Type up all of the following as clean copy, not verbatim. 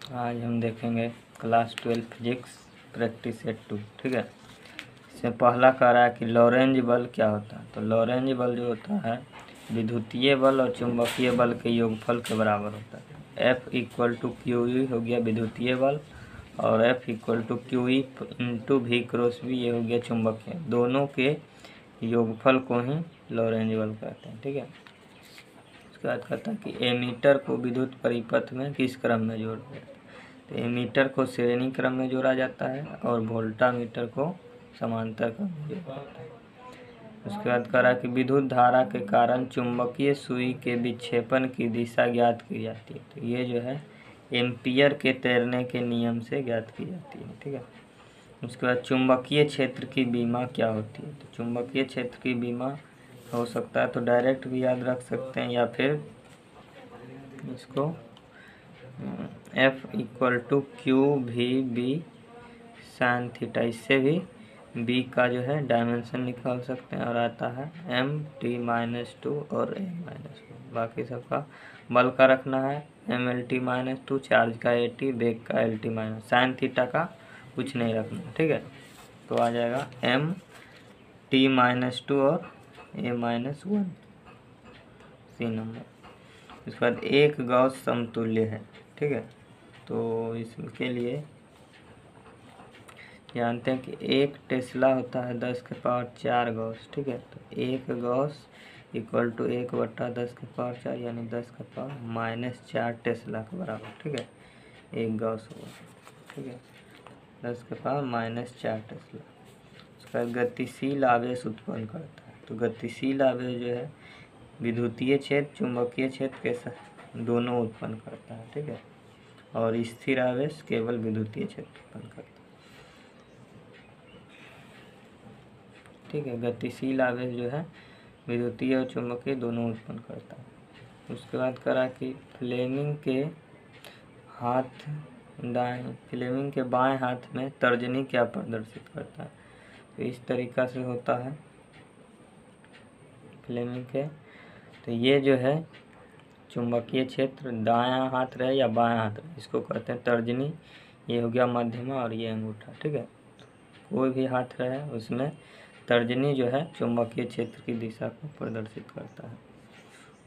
आज हम देखेंगे क्लास 12 फिजिक्स प्रैक्टिस सेट 2। ठीक है, इसमें पहला कह रहा है कि लॉरेंज बल क्या होता है। तो लॉरेंज बल जो होता है विद्युतीय बल और चुंबकीय बल के योगफल के बराबर होता है। F equal to Q E हो गया विद्युतीय बल और F equal to Q E into V cross V ये हो गया चुंबकीय। दोनों के योगफल को ही लॉरेंज बल कहते हैं। ठीक है, उसके बाद कहता है कि एमीटर को विद्युत परिपथ में किस क्रम में जोड़ा जाता है। तो एमीटर को श्रेणी क्रम में जोड़ा जाता है और वोल्टामीटर को समांतर क्रम में जोड़ा जाता है। उसके बाद कह रहा है कि विद्युत धारा के कारण चुंबकीय सुई के विक्षेपण की दिशा ज्ञात की जाती है। तो ये जो है एम्पियर के तैरने के नियम से ज्ञात की जाती है। ठीक है, उसके बाद चुंबकीय क्षेत्र की बीमा क्या होती है। तो चुंबकीय क्षेत्र की बीमा हो सकता है तो डायरेक्ट भी याद रख सकते हैं या फिर इसको F equal to Q V B sine theta, इससे भी B का जो है डायमेंशन निकाल सकते हैं और आता है MT-2 और M-1। बाकी सबका बल का रखना है MLT-2, चार्ज का AT, वेग का LT-, साइन थीटा का कुछ नहीं रखना। ठीक है, तो आ जाएगा MT-2 और A-1 सी नंबर। इसके बाद एक गॉस समतुल्य है। ठीक है, तो इसके लिए जानते हैं कि एक टेस्ला होता है 10⁴ गॉस। ठीक है, तो एक गॉस इक्वल टू 1/10⁴ यानी 10⁻⁻4 टेस्ला के बराबर। ठीक है, एक गॉस होगा। ठीक है, 10⁻⁻4 टेस्ला। उसका गतिशील आवेश उत्पन्न करता है। तो गतिशील आवेश जो है विद्युतीय क्षेत्र चुंबकीय क्षेत्र के साथ दोनों उत्पन्न करता है। ठीक है, और स्थिर आवेश केवल विद्युतीय क्षेत्र उत्पन्न करता है। ठीक है, गतिशील आवेश जो है विद्युतीय और चुंबकीय दोनों उत्पन्न करता है। उसके बाद करा कि फ्लेमिंग के बाएं हाथ में तर्जनी क्या प्रदर्शित करता है। तो इस तरीक़ा से होता है फ्लेमिंग के। तो ये जो है चुंबकीय क्षेत्र दायां हाथ रहे या बायां हाथ रहे इसको कहते हैं तर्जनी। ये हो गया मध्यमा और ये अंगूठा। ठीक है, कोई भी हाथ रहे उसमें तर्जनी जो है चुंबकीय क्षेत्र की दिशा को प्रदर्शित करता है।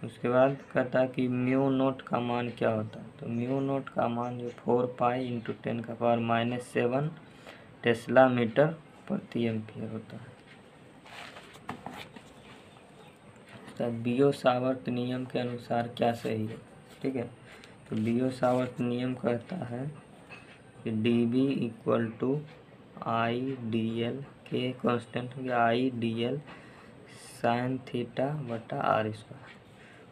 उसके बाद कहता है कि म्यू नोट का मान क्या होता है। तो म्यू नोट का मान जो 4π × 10⁻⁷ टेस्ला मीटर प्रति एम्पियर होता है। बियो-सावर्त नियम के अनुसार क्या सही है। ठीक है, तो बियो-सावर्त नियम कहता है कि dB इक्वल टू IDL के कांस्टेंट हो गया IDL साइन थीटा बटा r स्क्वायर।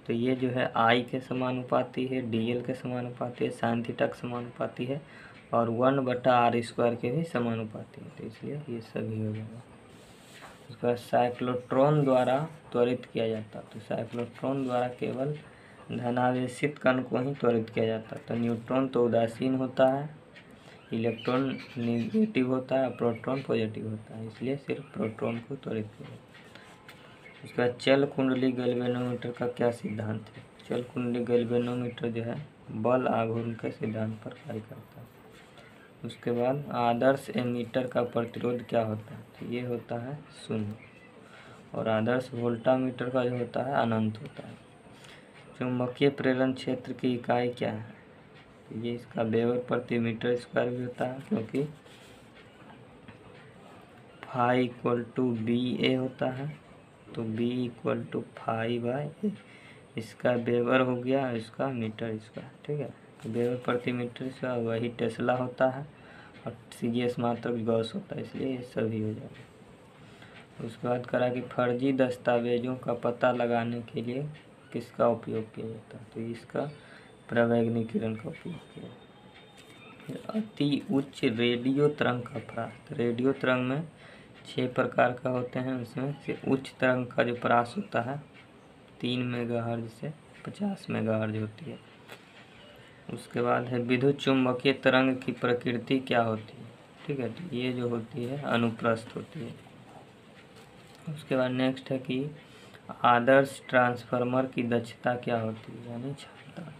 तो ये जो है I के समानुपाती है, DL के समानुपाती है, साइन थीटा के समानुपाती है और 1/r² के भी समानुपाती है। तो इसलिए ये सभी हो जाएगा। उसके बाद साइक्लोट्रॉन द्वारा त्वरित किया जाता है। तो साइक्लोट्रॉन द्वारा केवल धनावेशित कण को ही त्वरित किया जाता है। तो न्यूट्रॉन तो उदासीन होता है, इलेक्ट्रॉन नेगेटिव होता है, प्रोटॉन पॉजिटिव होता है, इसलिए सिर्फ प्रोटॉन को त्वरित किया जाता है। उसके बाद चल कुंडली गैल्वेनोमीटर का क्या सिद्धांत है। चल कुंडली गैल्वेनोमीटर जो है बल आघूर्ण के सिद्धांत पर कार्य करता है। उसके बाद आदर्श एमीटर का प्रतिरोध क्या होता है। तो ये होता है 0 और आदर्श वोल्टामीटर का जो होता है अनंत होता है। चुंबकीय प्रेरण क्षेत्र की इकाई क्या है। तो ये इसका वेबर प्रति मीटर स्क्वायर भी होता है क्योंकि फाई इक्वल टू BA होता है। तो B equal to phi by A, इसका वेबर हो गया, इसका मीटर स्क्वायर। ठीक है, तो वेबर प्रति मीटर स्क्वायर वही टेस्ला होता है और CGS मात्रक गॉस होता है, इसलिए ये सभी हो जाएगा। उसके बाद करा कि फर्जी दस्तावेजों का पता लगाने के लिए किसका उपयोग किया जाता है। तो इसका प्रवैग्निकरण का उपयोग किया। अति उच्च रेडियो तरंग का परास। रेडियो तरंग में 6 प्रकार का होते हैं, उसमें से उच्च तरंग का जो परास होता है 3 मेगाहर्ट्ज से 50 मेगाहर्ट्ज होती है। उसके बाद है विद्युत चुंबकीय तरंग की प्रकृति क्या होती है। ठीक है, तो ये जो होती है अनुप्रस्थ होती है। उसके बाद नेक्स्ट है कि आदर्श ट्रांसफार्मर की दक्षता क्या होती है यानी क्षमता।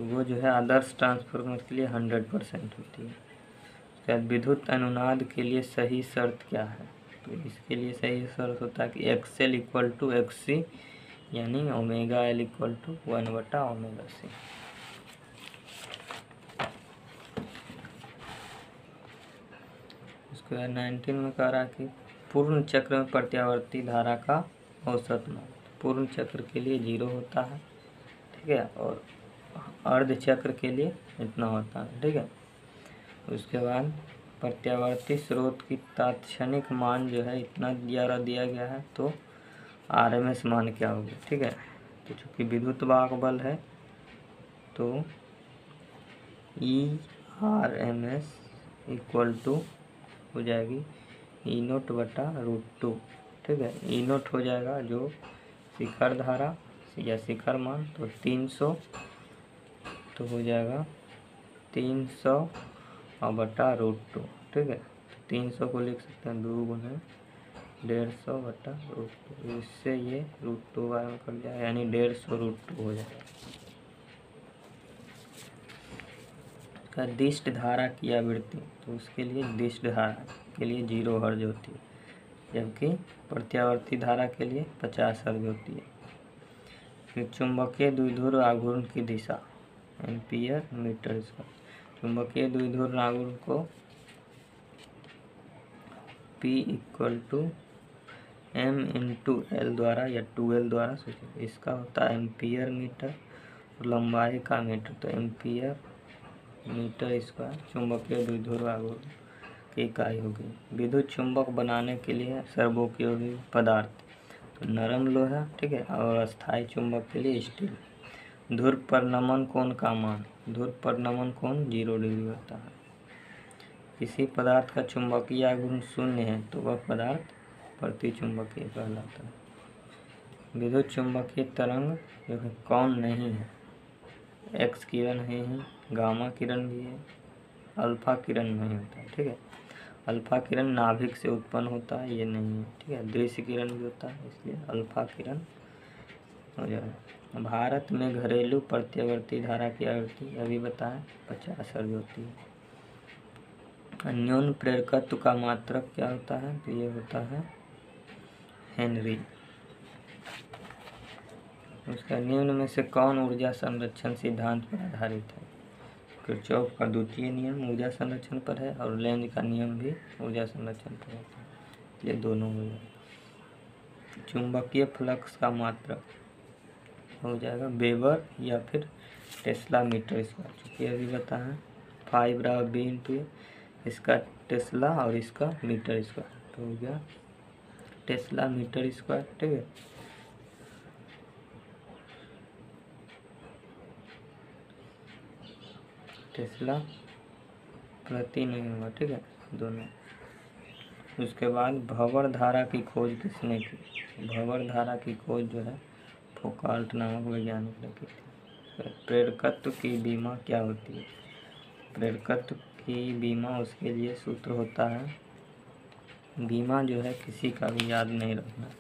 तो वो जो है आदर्श ट्रांसफार्मर के लिए 100% होती है। उसके बाद विद्युत अनुनाद के लिए सही शर्त क्या है? तो इसके लिए सही शर्त होता है कि XL इक्वल टू XC, यानी ओमेगा L इक्वल टू 1/ओमेगा C। उसके बाद 19 में कह रहा है कि पूर्ण चक्र में प्रत्यावर्ती धारा का औसत मान। पूर्ण चक्र के लिए 0 होता है, ठीक है, और अर्ध चक्र के लिए इतना होता है, ठीक है। उसके बाद प्रत्यावर्ती स्रोत की तात्क्षणिक मान जो है इतना दिया गया है, तो RMS मान क्या होगी, ठीक है। तो चूँकि विद्युत वाहक बल है तो ERMS इक्वल टू हो जाएगी E0/√2, ठीक है। E0 हो जाएगा जो शिखर धारा या शिखर मान, तो 300, तो हो जाएगा 300/√2, ठीक है। 300 को लिख सकते हैं 2 गुना 150/√2, इससे ये √2 बार में कट जाएगा, यानी 150/√2 हो जाएगा। का दिष्ट धारा की आवृत्ति, तो उसके लिए दिष्ट धारा के लिए 0 हर्ज होती है, जबकि प्रत्यावर्ती धारा के लिए 50 हर्ज होती है। फिर चुंबकीय द्विध्रुव आघूर्ण की दिशा एम्पियर मीटर स्क्वायर। चुंबकीय द्विध्रुव आघूर्ण को P इक्वल टू M/L द्वारा या 2L द्वारा सूचित। इसका होता है एम्पियर मीटर, लंबाई का मीटर, तो एम्पियर मीटर स्क्वायर चुंबकीय द्विध्रुव आघूर्ण की इकाई होगी। विद्युत चुंबक बनाने के लिए सर्वोपयोगी पदार्थ, तो नरम लोहा, ठीक है, और अस्थायी चुंबक के लिए स्टील। ध्रुव पर नमन कोण का मान, ध्रुव पर नमन कोण 0 डिग्री होता है। किसी पदार्थ का चुंबकीय आघूर्ण 0 है तो वह पदार्थ प्रतिचुंबकीय कहलाता है। विद्युत चुंबकीय तरंग जो है कौन नहीं है, एक्स किरण है, गामा किरण भी है, अल्फा किरण नहीं होता है, ठीक है। अल्फा किरण नाभिक से उत्पन्न होता है, ये नहीं है, ठीक है। दृश्य किरण भी होता है, इसलिए अल्फा किरण हो जाएगा। भारत में घरेलू प्रत्यावर्ती धारा की आवृत्ति अभी बताएं 50 हर्ट्ज होती है। अन्योन्य प्रेरकत्व का मात्रक क्या होता है, तो ये होता है हेनरी। उसका निम्न में से कौन ऊर्जा संरक्षण सिद्धांत पर आधारित है? किरचॉफ का द्वितीय नियम ऊर्जा संरक्षण पर है और लेंज का नियम भी ऊर्जा संरक्षण पर होता है, ये दोनों हो जाएगा। चुंबकीय फ्लक्स का मात्रक हो जाएगा वेबर या फिर टेस्ला मीटर स्क्वायर। चूँकि अभी बताएं 5/B, इसका टेस्ला और इसका मीटर स्क्वायर, तो हो गया टेस्ला मीटर स्क्वायर, ठीक है। टेस्ला प्रति नहीं होगा, ठीक है, दोनों। उसके बाद भंवर धारा की खोज किसने की? भंवर धारा की खोज जो है फोकाल्ट नामक वैज्ञानिक ने की थी। प्रेरकत्व की बीमा क्या होती है? प्रेरकत्व की बीमा, उसके लिए सूत्र होता है, बीमा जो है किसी का भी याद नहीं रखना,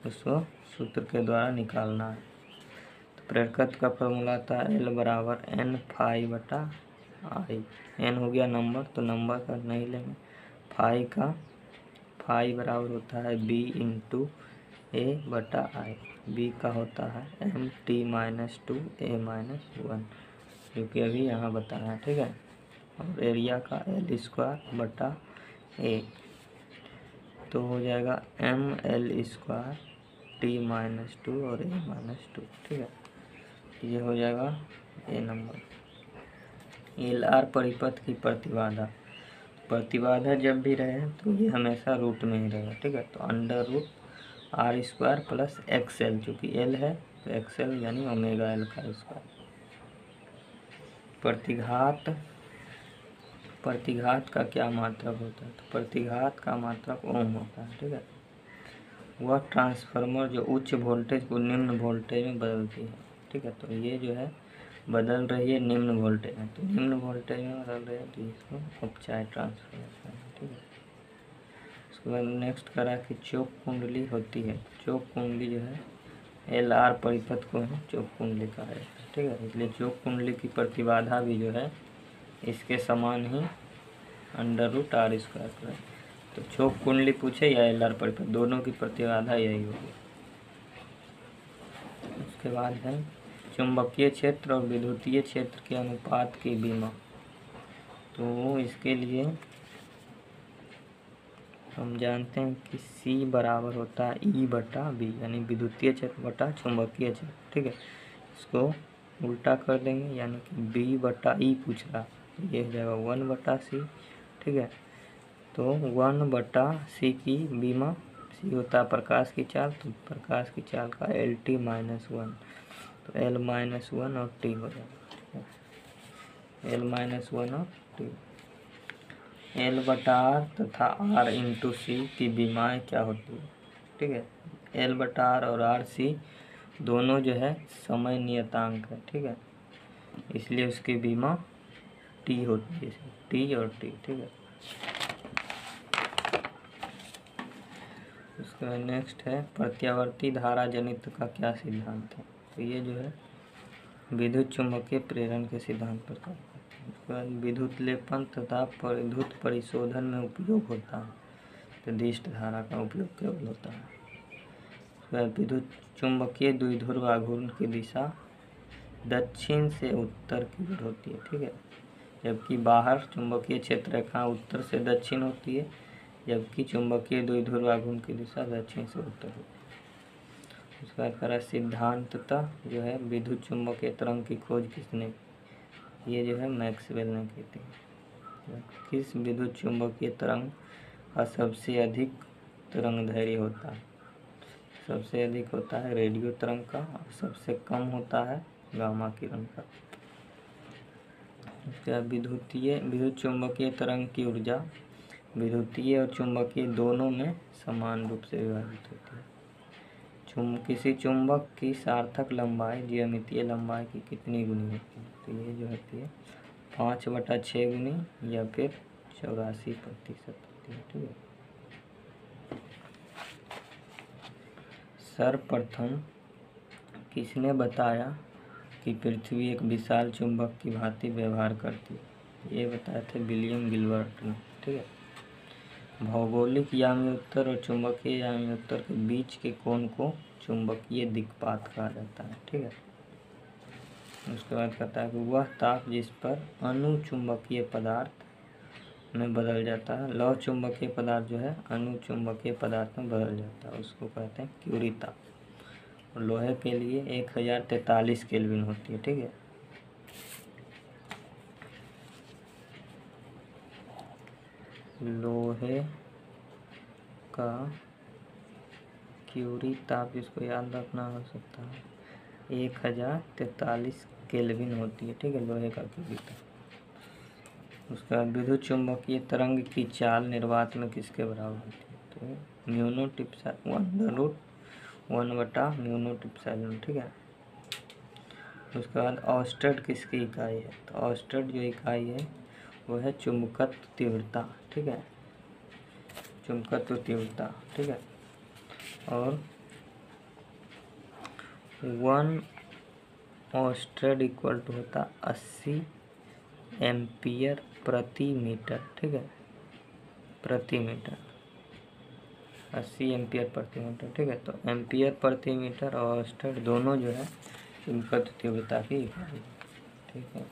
उसको सूत्र के द्वारा निकालना है। तो प्रेरकत्व का फॉर्मूला था L=N∅/I। N हो गया नंबर, तो नंबर का नहीं लेंगे, फाई बराबर होता है B/A/I। B का होता है MT-2A-1, जो कि अभी यहाँ बताया है, ठीक है। और एरिया का L²/A, तो हो जाएगा ML² T-2 और A-2, ठीक है। ये हो जाएगा ए नंबर। LR परिपथ की प्रतिबाधा, प्रतिबाधा जब भी रहे तो ये हमेशा रूट में ही रहेगा, ठीक है। तो √R² + XL, चूँकि L है तो XL यानी ओमेगा L का स्क्वायर। प्रतिघात का क्या मात्रक होता है? तो प्रतिघात का मात्रक ओम होता है, ठीक है। वह ट्रांसफार्मर जो उच्च वोल्टेज को निम्न वोल्टेज में बदलती है, ठीक है। तो ये जो है बदल रही है निम्न वोल्टेज में, तो निम्न वोल्टेज में बदल रही है, तो इसको उपचार ट्रांसफार्मर, ठीक है। उसके बाद नेक्स्ट करा कि चौक कुंडली होती है। चौक कुंडली जो है एल आर परिपथ को चौक कुंडली कहा जाता है, ठीक है। इसलिए चौक कुंडली की प्रतिबाधा भी जो है इसके समान ही √r² का है। तो चौक कुंडली पूछे या एल आर परिपथ, दोनों की प्रतिबाधा यही होगी। उसके बाद है चुंबकीय क्षेत्र और विद्युतीय क्षेत्र के अनुपात की विमा। तो इसके लिए हम जानते हैं कि C बराबर होता है E/B, यानी विद्युतीय क्षेत्र बटा चुंबकीय क्षेत्र, ठीक है। इसको उल्टा कर देंगे, यानी कि B/E पूछ रहा, ये हो जाएगा 1/C, ठीक है। तो 1/C की विमा, C होता है प्रकाश की चाल, तो प्रकाश की चाल का LT-1, तो L-1 और T हो जाएगा, ठीक है। L-1 और T, L/R तथा R/C की विमाएँ क्या होती है, ठीक है। L/R और R/C दोनों जो है समय नियतांक है, ठीक है। इसलिए उसकी विमा T होती है, T और T, ठीक है। उसके बाद नेक्स्ट है प्रत्यावर्ती धारा जनित्र का क्या सिद्धांत है। तो ये जो है विद्युत चुम्बकीय प्रेरण के सिद्धांत पर काम करते हैं। उसके बाद विद्युत लेपन तथा विद्युत परिशोधन में उपयोग होता है, तो निर्दिष्ट धारा का उपयोग केवल होता है। उसके बाद विद्युत चुम्बकीय द्विध्रुव आघूर्ण की दिशा दक्षिण से उत्तर की ओर होती है, ठीक है। जबकि बाहर चुंबकीय क्षेत्र रेखा उत्तर से दक्षिण होती है, जबकि चुंबकीय द्विध्रुव आघूर्ण की दिशा दक्षिण से उत्तर होती है। उसका करा सिद्धांततः जो है विद्युत चुम्बकीय तरंग की खोज किसने, ये जो है मैक्सवेल ने की थी। किस विद्युत चुम्बकीय तरंग का सबसे अधिक तरंग दैर्घ्य होता है, सबसे अधिक होता है रेडियो तरंग का, और सबसे कम होता है गामा किरण का। उसके विद्युत चुम्बकीय तरंग की ऊर्जा विद्युतीय और चुंबकीय दोनों में समान रूप से विभाजित होती है। किसी चुंबक की सार्थक लंबाई ज्यामितीय लंबाई की कितनी गुनी होती है, तो ये जो होती है 5/6 गुनी या फिर 84% होती है, ठीक है। सर्वप्रथम किसने बताया कि पृथ्वी एक विशाल चुंबक की भांति व्यवहार करती है, ये बताए थे विलियम गिलबर्ट ने, ठीक है। भौगोलिक याम्योत्तर और चुंबकीय याम्योत्तर के बीच के कोण को चुंबकीय दिक्पात कहा जाता है, ठीक है। उसके बाद कहता है कि वह ताप जिस पर अनुचुंबकीय पदार्थ में बदल जाता है, लौह चुंबकीय पदार्थ जो है अनुचुंबकीय पदार्थ में बदल जाता है, उसको कहते हैं क्यूरी ताप। और लोहे के लिए 1043 केल्विन होती है, ठीक है। लोहे का क्यूरी ताप, इसको याद रखना हो सकता है 1043 केल्विन होती है, ठीक है, लोहे का क्यूरी ताप। उसका विद्युत चुम्बकीय तरंग की चाल निर्वात में किसके बराबर होती है, तो μ0 1/μ0, ठीक है। उसके बाद औसटन किसकी इकाई है, तो औसटन जो इकाई है वो है चुंबकत्व तीव्रता, ठीक है, चुंबकत्व तीव्रता, ठीक है। और 1 औसटन इक्वल टू होता 80 एम्पियर प्रति मीटर, ठीक है, प्रति मीटर, 80 एम्पियर प्रति मीटर, ठीक है। तो एम्पियर प्रति मीटर और औसटन दोनों जो है चुंबकत्व तीव्रता की इकाई, ठीक है।